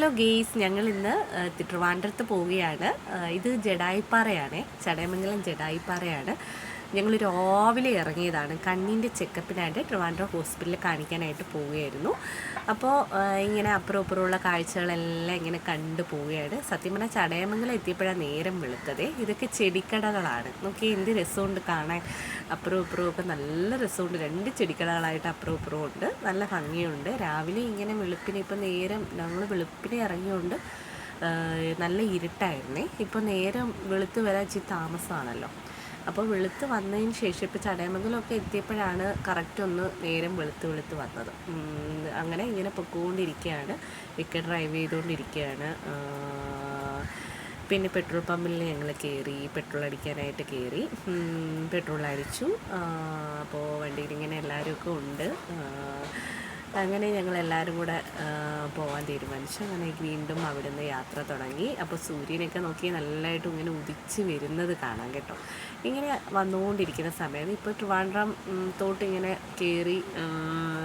Hello guys, ഞങ്ങൾ ഇന്ന് ട്രിവാൻഡ്രത്ത് പോവുകയാണ്. ഇത് ജഡായിപ്പാറയാണ്, ചടയമംഗലം ജഡായിപ്പാറയാണ്. ഞങ്ങൾ രാവിലെ ഇറങ്ങിയതാണ്. കണ്ണിൻ്റെ ചെക്കപ്പിനായിട്ട് ട്രിവാൻഡ്രം ഹോസ്പിറ്റലിൽ കാണിക്കാനായിട്ട് പോവുകയായിരുന്നു. അപ്പോൾ ഇങ്ങനെ അപ്പുറമുള്ള കാഴ്ചകളെല്ലാം ഇങ്ങനെ കണ്ടു പോവുകയാണ്. സത്യം പറഞ്ഞാൽ ചടയമംഗലം എത്തിയപ്പോഴാണ് നേരം വെളുത്തത്. ഇതൊക്കെ ചെടിക്കടകളാണ്. നോക്കി എന്ത് രസമുണ്ട് കാണാൻ. അപ്പുറമൊക്കെ നല്ല രസമുണ്ട്. 2 ചെടിക്കടകളായിട്ട് അപ്പുറവും ഉണ്ട്. നല്ല ഭംഗിയുണ്ട്. രാവിലെ ഇങ്ങനെ വെളുപ്പിന്, ഇപ്പം നേരം ഞങ്ങൾ വെളുപ്പിനെ ഇറങ്ങിയോണ്ട് നല്ല ഇരുട്ടായിരുന്നേ. ഇപ്പോൾ നേരം വെളുത്ത് വരാൻ ഇച്ചിരി താമസമാണല്ലോ. അപ്പോൾ വെളുത്ത് വന്നതിന് ശേഷം ഇപ്പോൾ ചടയമംഗലമൊക്കെ എത്തിയപ്പോഴാണ് കറക്റ്റ് ഒന്ന് നേരം വെളുത്ത് വന്നത്. അങ്ങനെ ഇങ്ങനെ പൊയ്ക്കൊണ്ടിരിക്കുകയാണ്. മിക്ക ഡ്രൈവ് ചെയ്തുകൊണ്ടിരിക്കുകയാണ്. പിന്നെ പെട്രോൾ പമ്പിൽ ഞങ്ങൾ കയറി, പെട്രോൾ അടിക്കാനായിട്ട് കയറി. പെട്രോൾ അടിച്ചു. അപ്പോൾ വണ്ടിയിൽ ഇങ്ങനെ എല്ലാവരുമൊക്കെ ഉണ്ട്. അങ്ങനെ ഞങ്ങളെല്ലാവരും കൂടെ പോകാൻ തീരുമാനിച്ചു. അങ്ങനെ വീണ്ടും അവിടെ നിന്ന് യാത്ര തുടങ്ങി. അപ്പോൾ സൂര്യനൊക്കെ നോക്കി നല്ലതായിട്ട് ഇങ്ങനെ ഉദിച്ച് വരുന്നത് കാണാം കേട്ടോ. ഇങ്ങനെ വന്നുകൊണ്ടിരിക്കുന്ന സമയം ഇപ്പോൾ ട്രിവാൻഡ്രം തോട്ട് ഇങ്ങനെ കയറി,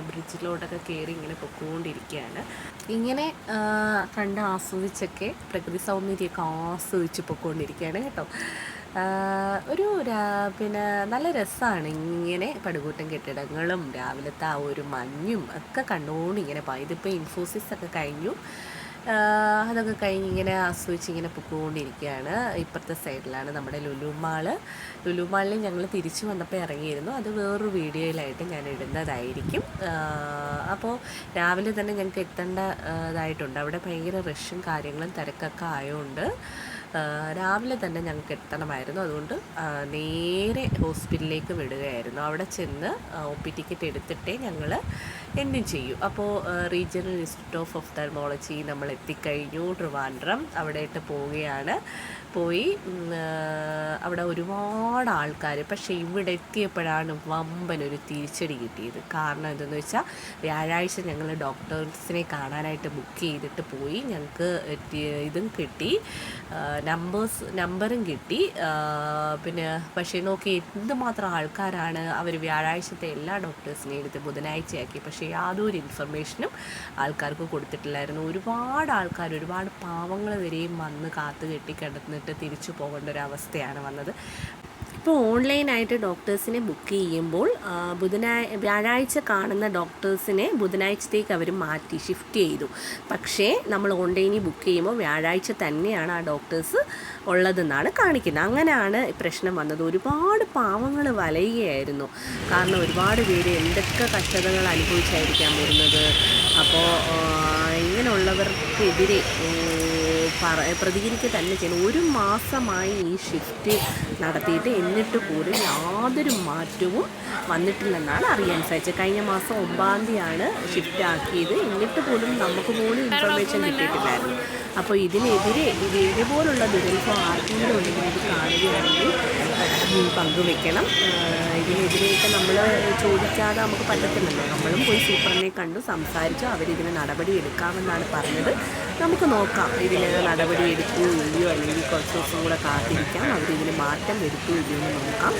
ബ്രിഡ്ജിലോട്ടൊക്കെ കയറി ഇങ്ങനെ പൊയ്ക്കൊണ്ടിരിക്കുകയാണ്. ഇങ്ങനെ കണ്ട് ആസ്വദിച്ചൊക്കെ പ്രകൃതി സൗന്ദര്യമൊക്കെ ആസ്വദിച്ച് പൊയ്ക്കൊണ്ടിരിക്കുകയാണ് കേട്ടോ. പിന്നെ നല്ല രസമാണ് ഇങ്ങനെ പടുകൂറ്റൻ കെട്ടിടങ്ങളും രാവിലത്തെ ആ ഒരു മഞ്ഞും ഒക്കെ കണ്ടുകൊണ്ട് ഇങ്ങനെ പോയി. ഇതിപ്പോൾ ഇൻഫോസിസ് ഒക്കെ കഴിഞ്ഞു. അതൊക്കെ കഴിഞ്ഞ് ഇങ്ങനെ ആസ്വദിച്ച് ഇങ്ങനെ പൊയ്ക്കൊണ്ടിരിക്കുകയാണ്. ഇപ്പുറത്തെ സൈഡിലാണ് നമ്മുടെ ലുലുമാളിൽ ഞങ്ങൾ തിരിച്ചു വന്നപ്പോൾ ഇറങ്ങിയിരുന്നു. അത് വേറൊരു വീഡിയോയിലായിട്ട് ഞാൻ ഇടുന്നതായിരിക്കും. അപ്പോൾ രാവിലെ തന്നെ ഞങ്ങൾക്ക് എത്തേണ്ടതായിട്ടുണ്ട്. അവിടെ ഭയങ്കര റഷും കാര്യങ്ങളും തിരക്കൊക്കെ ആയതുകൊണ്ട് രാവിലെ തന്നെ ഞങ്ങൾക്ക് എത്തണമായിരുന്നു. അതുകൊണ്ട് നേരെ ഹോസ്പിറ്റലിലേക്ക് വിടുകയായിരുന്നു. അവിടെ ചെന്ന് OP ടിക്കറ്റ് എടുത്തിട്ടേ ഞങ്ങൾ എന്തും ചെയ്യും. അപ്പോൾ റീജിയണൽ ഇൻസ്റ്റിറ്റ്യൂട്ട് ഓഫ് ഒഫ്താൽമോളജി നമ്മൾ എത്തിക്കഴിഞ്ഞു. ട്രിവാൻഡ്രം അവിടെയിട്ട് പോവുകയാണ്. പോയി അവിടെ ഒരുപാട് ആൾക്കാർ. പക്ഷേ ഇവിടെ എത്തിയപ്പോഴാണ് വമ്പനൊരു തിരിച്ചടി കിട്ടിയത്. കാരണം എന്തെന്ന് വെച്ചാൽ വ്യാഴാഴ്ച ഞങ്ങൾ ഡോക്ടേഴ്സിനെ കാണാനായിട്ട് ബുക്ക് ചെയ്തിട്ട് പോയി. ഞങ്ങൾക്ക് ഇതും കിട്ടി, നമ്പറും കിട്ടി. പിന്നെ പക്ഷേ നോക്കി എന്തുമാത്രം ആൾക്കാരാണ്. അവർ വ്യാഴാഴ്ചത്തെ എല്ലാ ഡോക്ടേഴ്സിനെയും എടുത്ത് ബുധനാഴ്ചയാക്കി. പക്ഷേ യാതൊരു ഇൻഫർമേഷനും ആൾക്കാർക്ക് കൊടുത്തിട്ടില്ലായിരുന്നു. ഒരുപാട് ആൾക്കാർ, ഒരുപാട് പാവങ്ങൾ വരെയും വന്ന് കാത്തു കെട്ടി കിടന്നിട്ട് തിരിച്ചു പോകേണ്ട ഒരു അവസ്ഥയാണ് വന്നത്. ഇപ്പോൾ ഓൺലൈനായിട്ട് ഡോക്ടേഴ്സിനെ ബുക്ക് ചെയ്യുമ്പോൾ വ്യാഴാഴ്ച കാണുന്ന ഡോക്ടേഴ്സിനെ ബുധനാഴ്ചത്തേക്ക് അവർ മാറ്റി ഷിഫ്റ്റ് ചെയ്തു. പക്ഷേ നമ്മൾ ഓൺലൈനിൽ ബുക്ക് ചെയ്യുമ്പോൾ വ്യാഴാഴ്ച തന്നെയാണ് ആ ഡോക്ടേഴ്സ് ഉള്ളതെന്നാണ് കാണിക്കുന്നത്. അങ്ങനെയാണ് പ്രശ്നം വന്നത്. ഒരുപാട് പാവങ്ങൾ വലയുകയായിരുന്നു. കാരണം ഒരുപാട് പേര് എന്തൊക്കെ കഷ്ടതകൾ അനുഭവിച്ചായിരിക്കാം വരുന്നത്. അപ്പോൾ ഇങ്ങനെയുള്ളവർക്കെതിരെ പ്രതികരിക്കുക തന്നെ ചെയ്യണം. 1 മാസമായി ഈ ഷിഫ്റ്റ് നടത്തിയിട്ട്, എന്നിട്ട് പോലും യാതൊരു മാറ്റവും വന്നിട്ടില്ലെന്നാണ് അറിയാൻ സാധിച്ചത്. കഴിഞ്ഞ മാസം 9-ാം തീയതിയാണ് ഷിഫ്റ്റ് ആക്കിയത്. എന്നിട്ട് പോലും നമുക്ക് പോലും ഇൻഫർമേഷൻ കിട്ടിയിട്ടില്ലായിരുന്നു. അപ്പോൾ ഇതിനെതിരെ ഇതുപോലുള്ള ദുരന്തം ആർക്കെങ്കിലും ഉണ്ടെങ്കിൽ ഇത് കാണുകയാണെങ്കിൽ പങ്കുവെക്കണം. ഇതിനെതിരെയൊക്കെ നമ്മൾ ചോദിക്കാതെ നമുക്ക് പറ്റത്തില്ലല്ലോ. നമ്മളും പോയി സൂപ്പറിനെ കണ്ടു, സംസാരിച്ചു. അവരിതിന് നടപടി എടുക്കാമെന്നാണ് പറഞ്ഞത്. നമുക്ക് നോക്കാം ഇതിന് നടപടി എടുക്കുകയോ ഇല്ലയോ, അല്ലെങ്കിൽ കുറച്ച് ദിവസം കൂടെ കാത്തിരിക്കാം. അവരിതിന് മാറ്റം വരുത്തുകയോ ഇല്ലയോ എന്ന് നോക്കാം.